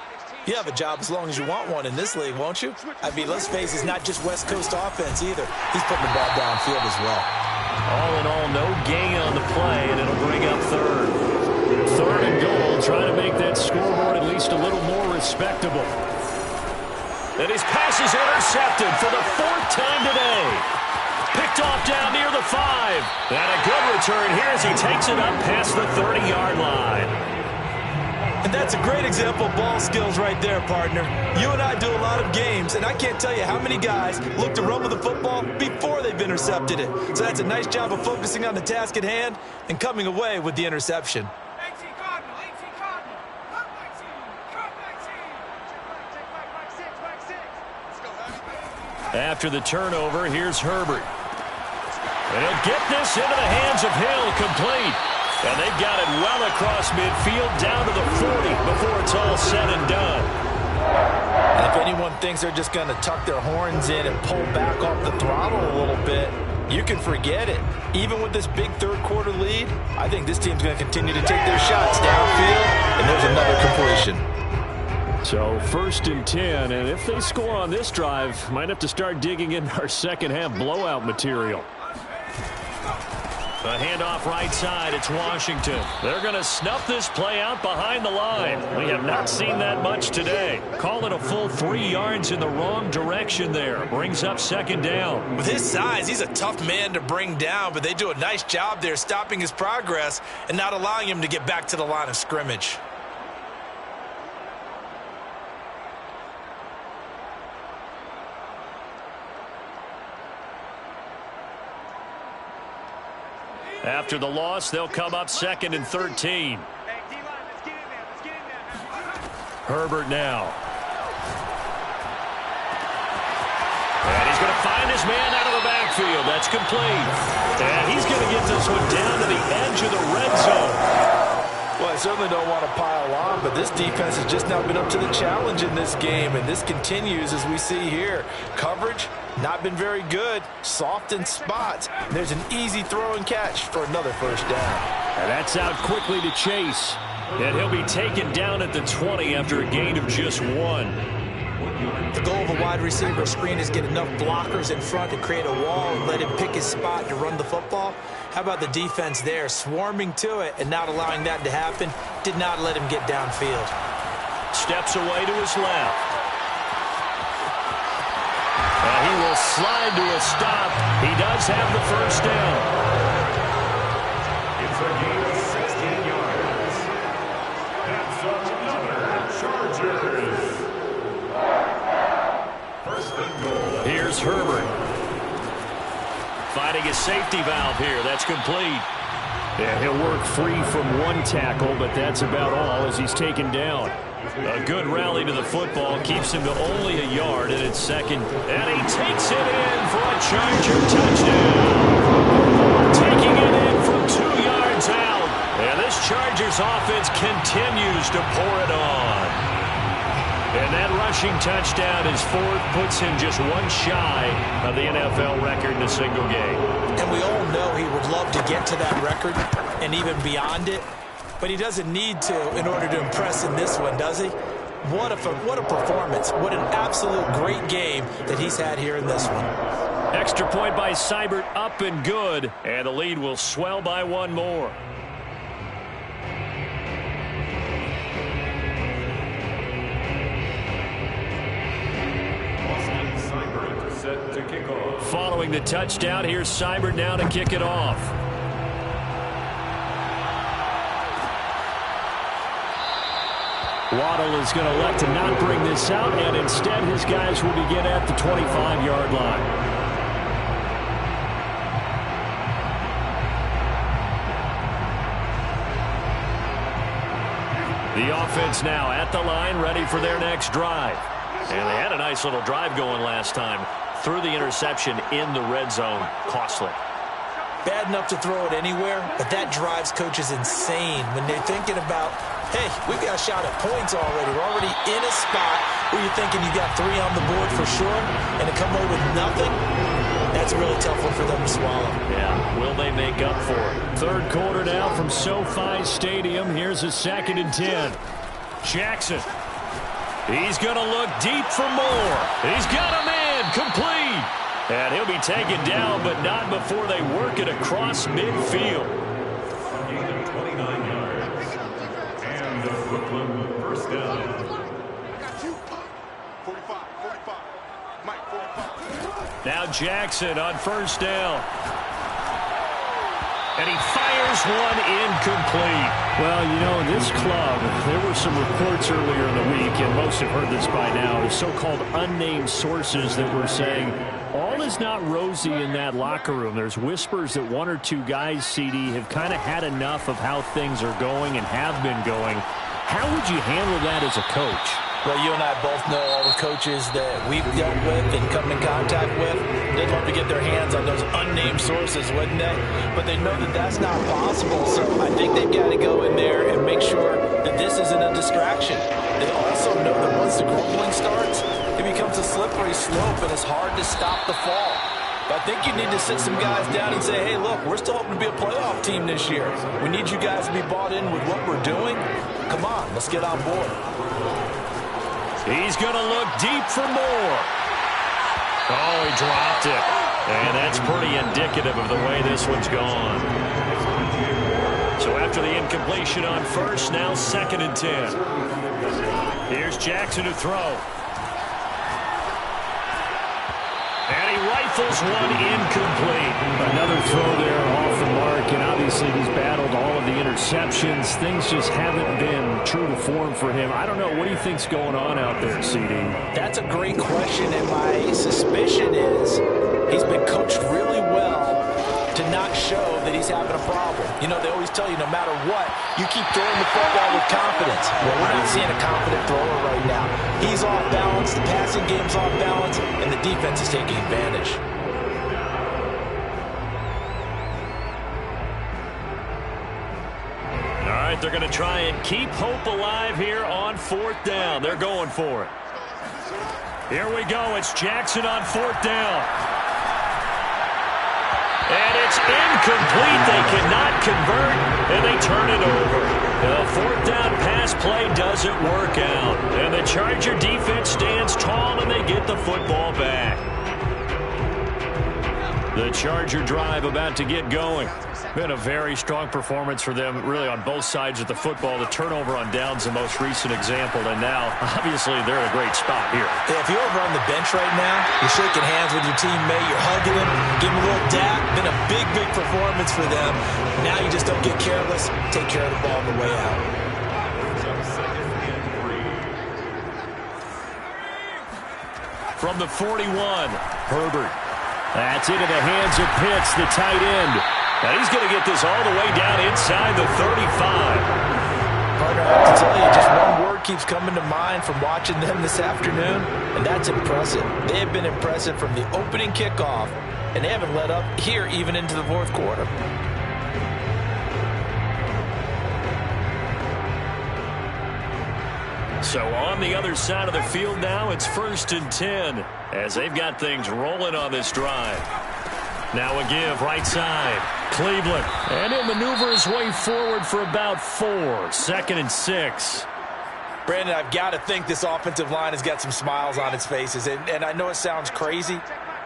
Speaker 2: you have a job as long as you want one in this league, won't you? I mean, let's face it, it's not just West Coast offense either. He's putting the ball downfield as well.
Speaker 1: All in all, no gain on the play, and it'll bring up third. Third and goal, trying to make that scoreboard at least a little more respectable. And his pass is intercepted for the 4th time today. Picked off down near the 5. And a good return here as he takes it up past the 30-yard line.
Speaker 2: And that's a great example of ball skills right there, partner. You and I do a lot of games, and I can't tell you how many guys look to run with the football before they've intercepted it. So that's a nice job of focusing on the task at hand and coming away with the interception.
Speaker 1: After the turnover, here's Herbert. And he'll get this into the hands of Hill, complete. And they've got it well across midfield, down to the 40 before it's all said and done.
Speaker 2: And if anyone thinks they're just going to tuck their horns in and pull back off the throttle a little bit, you can forget it. Even with this big third-quarter lead, I think this team's going to continue to take their shots downfield, and there's another completion.
Speaker 1: So 1st and 10, and if they score on this drive, might have to start digging in our second-half blowout material. A handoff right side, it's Washington. They're going to snuff this play out behind the line. We have not seen that much today. Call it a full 3 yards in the wrong direction there. Brings up second down.
Speaker 2: With his size, he's a tough man to bring down, but they do a nice job there stopping his progress and not allowing him to get back to the line of scrimmage.
Speaker 1: After the loss, they'll come up 2nd and 13. Herbert now. And he's going to find his man out of the backfield. That's complete. And he's going to get this one down to the edge of the red zone.
Speaker 2: Well, I certainly don't want to pile on, but this defense has just not been up to the challenge in this game, and this continues as we see here. Coverage, not been very good. Soft in spots. There's an easy throw and catch for another first down.
Speaker 1: And that's out quickly to Chase. And he'll be taken down at the 20 after a gain of just 1.
Speaker 2: The goal of a wide receiver screen is get enough blockers in front to create a wall and let him pick his spot to run the football. How about the defense there, swarming to it and not allowing that to happen? Did not let him get downfield.
Speaker 1: Steps away to his left. And he will slide to a stop. He does have the first down.
Speaker 3: It's a gain of 16 yards. That's another Chargers. First and goal.
Speaker 1: Here's Herbert. Finding a safety valve here. That's complete. Yeah, he'll work free from one tackle, but that's about all as he's taken down. A good rally to the football keeps him to only a yard, and it's second. And he takes it in for a Charger touchdown. Taking it in from 2 yards out. And this Chargers offense continues to pour it on. And that rushing touchdown is fourth, puts him just one shy of the NFL record in a single game.
Speaker 2: And we all know he would love to get to that record and even beyond it, but he doesn't need to in order to impress in this one, does he? What a performance. What an absolute great game that he's had here in this one.
Speaker 1: Extra point by Seibert, up and good, and the lead will swell by one more.
Speaker 3: Set to kick off.
Speaker 1: Following the touchdown, here's Seibert now to kick it off. Waddle is going to elect to not bring this out, and instead his guys will begin at the 25-yard line. The offense now at the line, ready for their next drive. And they had a nice little drive going last time. Threw the interception in the red zone. Costly.
Speaker 2: Bad enough to throw it anywhere, but that drives coaches insane when they're thinking about, hey, we've got a shot at points already. We're already in a spot where you're thinking you got 3 on the board for sure, and to come away with nothing, that's a really tough one for them to swallow.
Speaker 1: Yeah, will they make up for it? Third quarter now from SoFi Stadium. Here's a 2nd and 10. Jackson. He's going to look deep for more. He's got a man complete. And he'll be taken down, but not before they work it across midfield.
Speaker 3: Gain of 29 yards. And the Brooklyn first down.
Speaker 4: Got you. 45. Mike, 45.
Speaker 1: Now Jackson on first down. And he fires one incomplete. Well, you know, in this club, there were some reports earlier in the week, and most have heard this by now, the so-called unnamed sources that were saying all is not rosy in that locker room. There's whispers that 1 or 2 guys, CD, have kind of had enough of how things are going and have been going. How would you handle that as a coach?
Speaker 2: Well, you and I both know all the coaches that we've dealt with and come in contact with. They'd love to get their hands on those unnamed sources, wouldn't they? But they know that that's not possible, so I think they've got to go in there and make sure that this isn't a distraction. They also know that once the grumbling starts, it becomes a slippery slope, and it's hard to stop the fall. But I think you need to sit some guys down and say, hey, look, we're still hoping to be a playoff team this year. We need you guys to be bought in with what we're doing. Come on, let's get on board.
Speaker 1: He's going to look deep for more. Oh, he dropped it. And that's pretty indicative of the way this one's gone. So after the incompletion on first, now 2nd and 10. Here's Jackson to throw. And he rifles one incomplete. Another throw there off the mark, and obviously he's battled all of the interceptions. Things just haven't been true to form for him. I don't know. What do you think's going on out there, CD?
Speaker 2: That's a great question, and my suspicion is he's been coached really well to not show that he's having a problem. You know, they always tell you no matter what, you keep throwing the football with confidence. Well, we're not seeing a confident thrower right now. He's off balance, the passing game's off balance, and the defense is taking advantage.
Speaker 1: All right, they're going to try and keep hope alive here on 4th down. They're going for it. Here we go. It's Jackson on 4th down. And it's incomplete. They cannot convert, and they turn it over. The 4th down play doesn't work out. And the Charger defense stands tall, and they get the football back. The Charger drive about to get going. Been a very strong performance for them, really, on both sides of the football. The turnover on downs, the most recent example, and now, obviously, they're in a great spot here.
Speaker 2: Yeah, if you're over on the bench right now, you're shaking hands with your teammate, you're hugging him, giving him a little dap. Been a big, big performance for them. Now you just don't get careless. Take care of the ball on the way out.
Speaker 1: From the 41, Herbert. That's into the hands of Pitts, the tight end. And he's going to get this all the way down inside the 35.
Speaker 2: Partner, I have to tell you, just one word keeps coming to mind from watching them this afternoon, and that's impressive. They have been impressive from the opening kickoff, and they haven't let up here even into the fourth quarter.
Speaker 1: So on the other side of the field now, it's 1st and 10 as they've got things rolling on this drive. Now a give right side. Cleveland. And he'll maneuver his way forward for about 4. 2nd and 6.
Speaker 2: Brandon, I've got to think this offensive line has got some smiles on its faces. And I know it sounds crazy,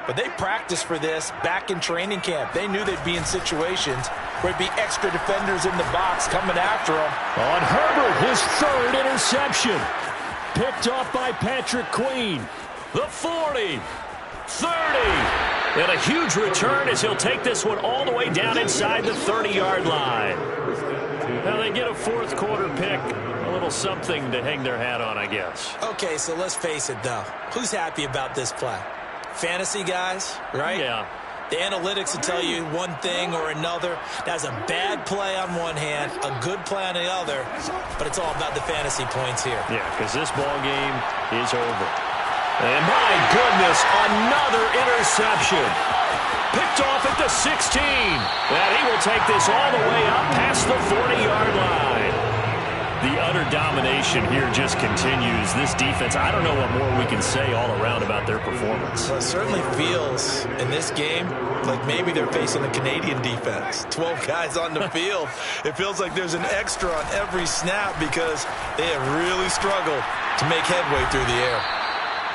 Speaker 2: but they practiced for this back in training camp. They knew they'd be in situations where it'd be extra defenders in the box coming after them.
Speaker 1: On Herbert, his 3rd interception. Picked off by Patrick Queen. The 40. 30. And a huge return as he'll take this one all the way down inside the 30-yard line. Now they get a fourth quarter pick. A little something to hang their hat on, I guess.
Speaker 2: Okay, so let's face it, though. Who's happy about this play? Fantasy guys, right?
Speaker 1: Yeah.
Speaker 2: The analytics will tell you one thing or another. That's a bad play on one hand, a good play on the other, but it's all about the fantasy points here.
Speaker 1: Yeah, because this ball game is over. And my goodness, another interception. Picked off at the 16. And he will take this all the way up past the 40-yard line. The utter domination here just continues. This defense, I don't know what more we can say all around about their performance.
Speaker 2: Well, it certainly feels in this game like maybe they're facing a Canadian defense. 12 guys on the field. It feels like there's an extra on every snap because they have really struggled to make headway through the air.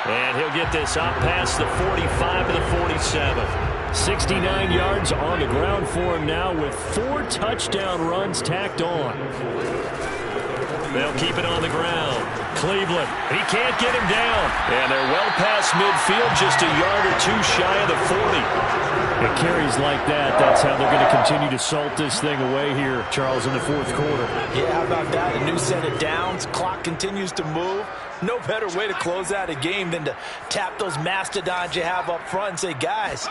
Speaker 1: And he'll get this up past the 45 to the 47. 69 yards on the ground for him now with 4 touchdown runs tacked on. They'll keep it on the ground. Cleveland, he can't get him down. And they're well past midfield, just a yard or 2 shy of the 40. It carries like that. That's how they're going to continue to salt this thing away here, Charles, in the fourth quarter.
Speaker 2: Yeah, how about that? A new set of downs. Clock continues to move. No better way to close out a game than to tap those mastodons you have up front and say, guys,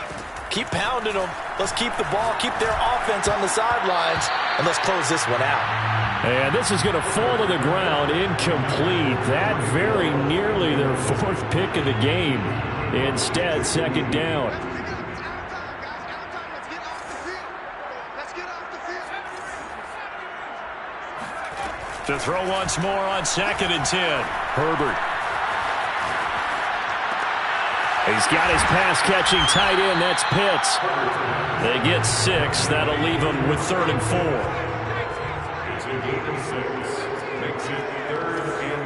Speaker 2: keep pounding them. Let's keep the ball, keep their offense on the sidelines, and let's close this one out.
Speaker 1: And this is going to fall to the ground, incomplete. That very nearly their 4th pick of the game. Instead, 2nd down. To throw once more on 2nd and 10. Herbert. He's got his pass-catching tight end. That's Pitts. They get 6. That'll leave them with 3rd and 4.
Speaker 3: It's a gain of 6. Makes it 3rd and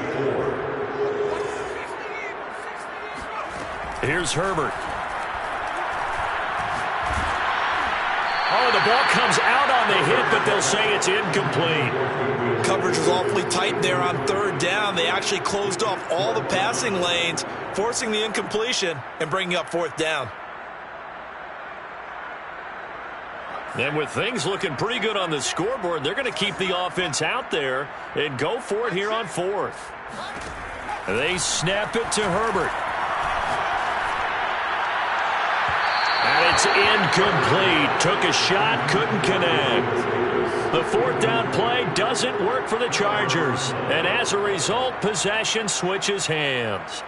Speaker 3: 4.
Speaker 1: Here's Herbert. Oh, the ball comes out on the hit, but they'll say it's incomplete.
Speaker 2: Coverage was awfully tight there on 3rd down. They actually closed off all the passing lanes, forcing the incompletion and bringing up 4th down.
Speaker 1: And with things looking pretty good on the scoreboard, they're going to keep the offense out there and go for it here on 4th. They snap it to Herbert. And it's incomplete. Took a shot, couldn't connect. The 4th down play doesn't work for the Chargers. And as a result, possession switches hands.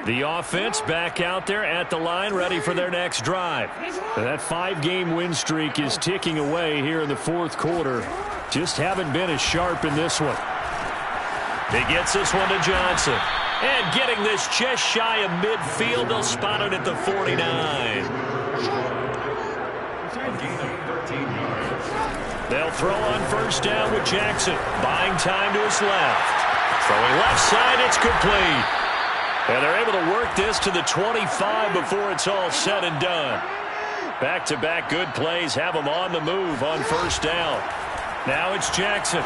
Speaker 1: The offense back out there at the line, ready for their next drive. That 5-game win streak is ticking away here in the fourth quarter. Just haven't been as sharp in this one. He gets this one to Johnson. And getting this just shy of midfield, they'll spot it at the 49.
Speaker 3: A gain of 13 yards.
Speaker 1: They'll throw on first down with Jackson. Buying time to his left. Throwing left side, it's complete. And they're able to work this to the 25 before it's all said and done. Back-to-back good plays have them on the move on first down. Now it's Jackson.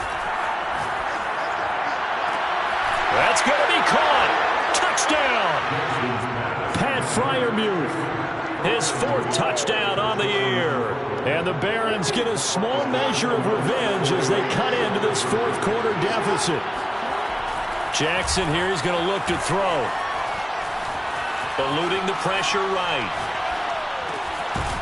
Speaker 1: That's going to be caught. Touchdown. Pat Freiermuth, his 4th touchdown on the year. And the Barons get a small measure of revenge as they cut into this 4th quarter deficit. Jackson here, he's going to look to throw. Eluding the pressure right.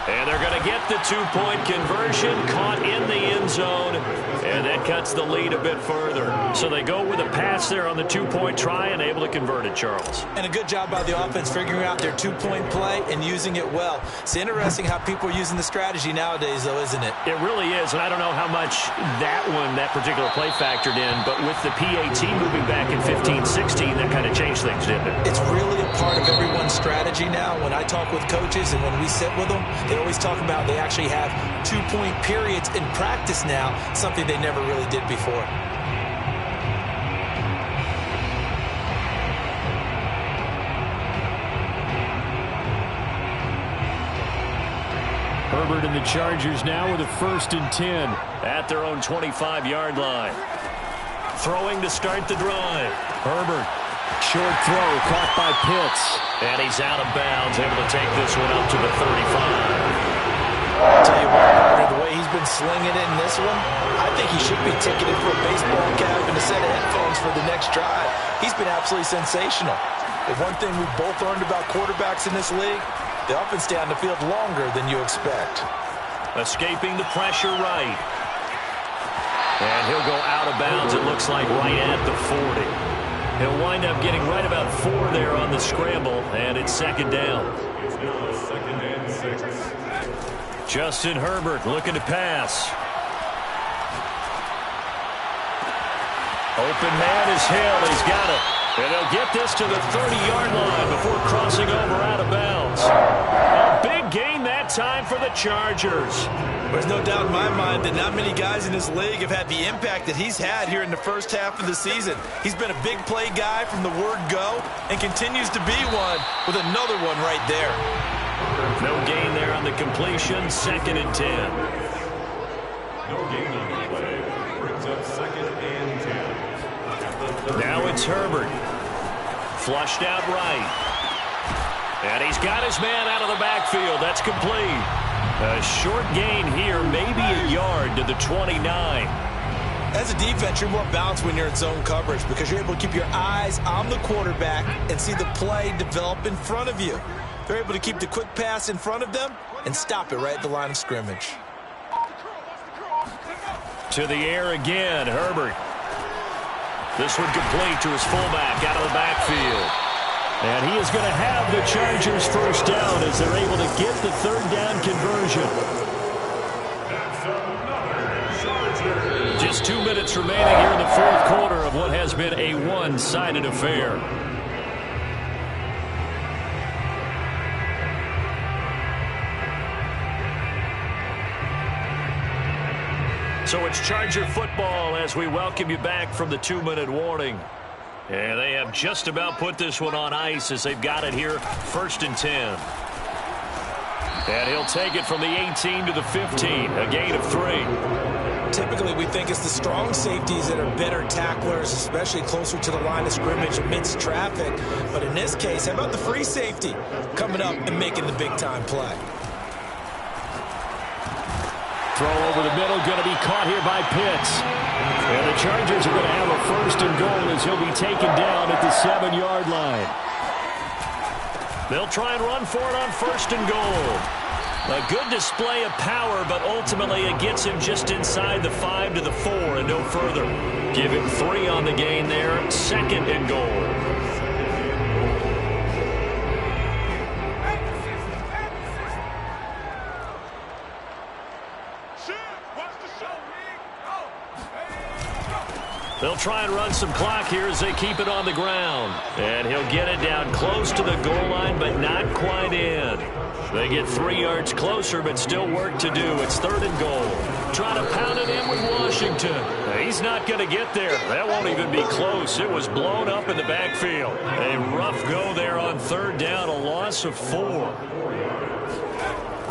Speaker 1: And they're going to get the 2-point conversion, caught in the end zone, and that cuts the lead a bit further. So they go with a pass there on the 2-point try and able to convert it, Charles.
Speaker 2: And a good job by the offense figuring out their 2-point play and using it well. It's interesting how people are using the strategy nowadays, though, isn't it?
Speaker 1: It really is, and I don't know how much that particular play factored in, but with the PAT moving back in 15-16, that kind of changed things, didn't it?
Speaker 2: It's really a part of everyone's strategy now. When I talk with coaches and when we sit with them, they always talk about they actually have 2-point periods in practice now, something they never really did before.
Speaker 1: Herbert and the Chargers now with a 1st and 10 at their own 25-yard line. Throwing to start the drive. Herbert, short throw, caught by Pitts. And he's out of bounds, able to take this one up to the 35.
Speaker 2: I'll tell you what, partner, the way he's been slinging it in this one, I think he should be ticketed for a baseball cap and a set of headphones for the next drive. He's been absolutely sensational. But one thing we've both learned about quarterbacks in this league, they often stay on the field longer than you expect.
Speaker 1: Escaping the pressure right. And he'll go out of bounds, it looks like, right at the 40. He'll wind up getting right about 4 there on the scramble, and it's 2nd down.
Speaker 3: It's now 2nd and 6.
Speaker 1: Justin Herbert looking to pass. Open man is Hill. He's got it. And they'll get this to the 30-yard line before crossing over out of bounds. A big gain that time for the Chargers.
Speaker 2: There's no doubt in my mind that not many guys in this league have had the impact that he's had here in the first half of the season. He's been a big play guy from the word go and continues to be one with another one right there.
Speaker 1: No gain there on the completion. 2nd and 10.
Speaker 3: No gain on the play. Brings up 2nd and 10.
Speaker 1: Now it's Herbert. Flushed out right. And he's got his man out of the backfield. That's complete. A short gain here, maybe a yard to the 29.
Speaker 2: As a defense, you're more balanced when you're in zone coverage because you're able to keep your eyes on the quarterback and see the play develop in front of you. They're able to keep the quick pass in front of them and stop it right at the line of scrimmage.
Speaker 1: To the air again, Herbert. This one complete to his fullback out of the backfield. And he is going to have the Chargers first down as they're able to get the 3rd down conversion. Just 2 minutes remaining here in the 4th quarter of what has been a one-sided affair. So it's Charger football as we welcome you back from the 2-minute warning. And they have just about put this one on ice as they've got it here, 1st and 10. And he'll take it from the 18 to the 15, a gain of 3.
Speaker 2: Typically, we think it's the strong safeties that are better tacklers, especially closer to the line of scrimmage amidst traffic. But in this case, how about the free safety coming up and making the big-time play?
Speaker 1: Throw over the middle, going to be caught here by Pitts. And the Chargers are going to have a 1st and goal as he'll be taken down at the 7-yard line. They'll try and run for it on 1st and goal. A good display of power, but ultimately it gets him just inside the 5 to the 4 and no further. Give him 3 on the gain there, 2nd and goal. They'll try and run some clock here as they keep it on the ground. And he'll get it down close to the goal line, but not quite in. They get 3 yards closer, but still work to do. It's 3rd and goal. Trying to pound it in with Washington. He's not going to get there. That won't even be close. It was blown up in the backfield. A rough go there on 3rd down, a loss of 4.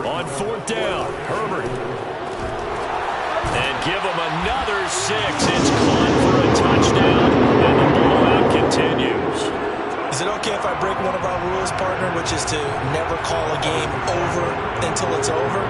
Speaker 1: On 4th down, Herbert. And give him another 6. It's caught for a touchdown, and the blowout continues.
Speaker 2: Is it okay if I break one of our rules, partner, which is to never call a game over until it's over?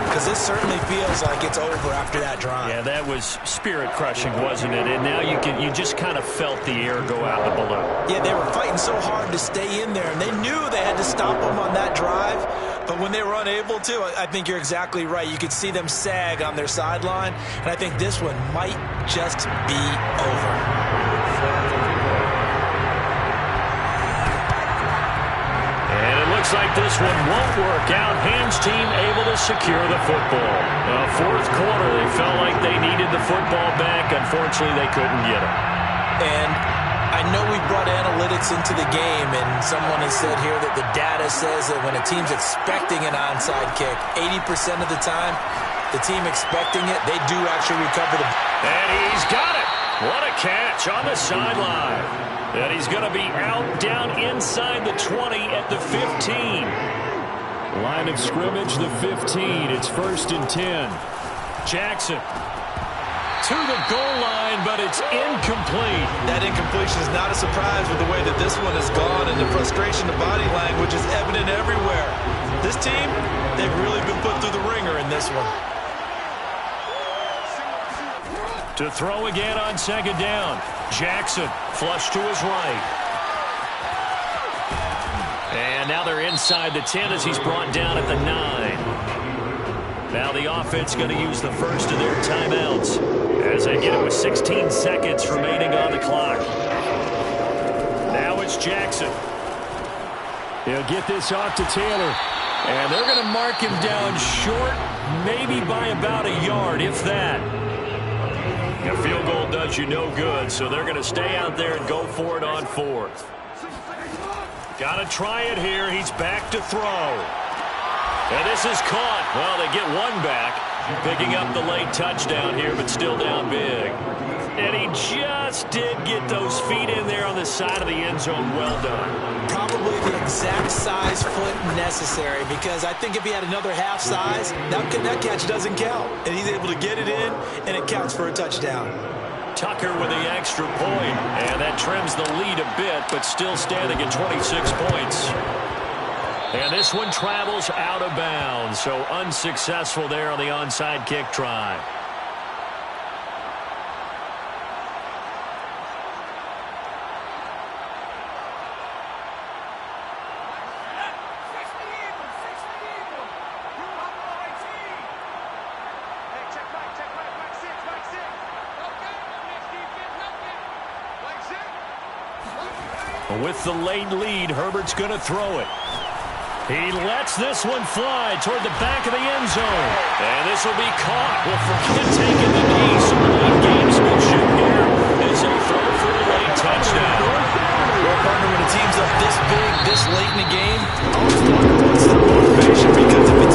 Speaker 2: Because this certainly feels like it's over after that drive.
Speaker 1: Yeah, that was spirit-crushing, wasn't it? And now you just kind of felt the air go out the balloon.
Speaker 2: Yeah, they were fighting so hard to stay in there, and they knew they had to stop them on that drive. But when they were unable to, I think you're exactly right. You could see them sag on their sideline, and I think this one might just be over.
Speaker 1: Looks like this one won't work out. Haynes' team able to secure the football. 4th quarter, they felt like they needed the football back. Unfortunately, they couldn't get it.
Speaker 2: And I know we brought analytics into the game, and someone has said here that the data says that when a team's expecting an onside kick, 80% of the time, the team expecting it, they do actually recover the ball.
Speaker 1: And he's got it. What a catch on the sideline. And he's going to be out down inside the 20 at the 15. Line of scrimmage, the 15. It's 1st and 10. Jackson to the goal line, but it's incomplete.
Speaker 2: That incompletion is not a surprise with the way that this one has gone, and the frustration of body language is evident everywhere. This team, they've really been put through the ringer in this one.
Speaker 1: To throw again on 2nd down. Jackson flush to his right. And now they're inside the 10 as he's brought down at the 9. Now the offense going to use the first of their timeouts as they get it with 16 seconds remaining on the clock. Now it's Jackson. He'll get this off to Taylor. And they're going to mark him down short, maybe by about a yard, if that. A field goal does you no good, so they're going to stay out there and go for it on 4th. Got to try it here. He's back to throw. And this is caught. Well, they get one back, picking up the late touchdown here, but still down big. And he just did get those feet in there on the side of the end zone. Well done.
Speaker 2: Probably the exact size foot necessary, because I think if he had another half size, that catch doesn't count. And he's able to get it in, and it counts for a touchdown.
Speaker 1: Tucker with the extra point, and that trims the lead a bit, but still standing at 26 points. And this one travels out of bounds, so unsuccessful there on the onside kick try. With the late lead, Herbert's going to throw it. He lets this one fly toward the back of the end zone. And this will be caught. Well, forget taking the knee. Some late gamesmanship here as they throw for a late touchdown.
Speaker 2: Well, partner, when a team's up this big, this late in the game, always wonder what's the motivation, because if it's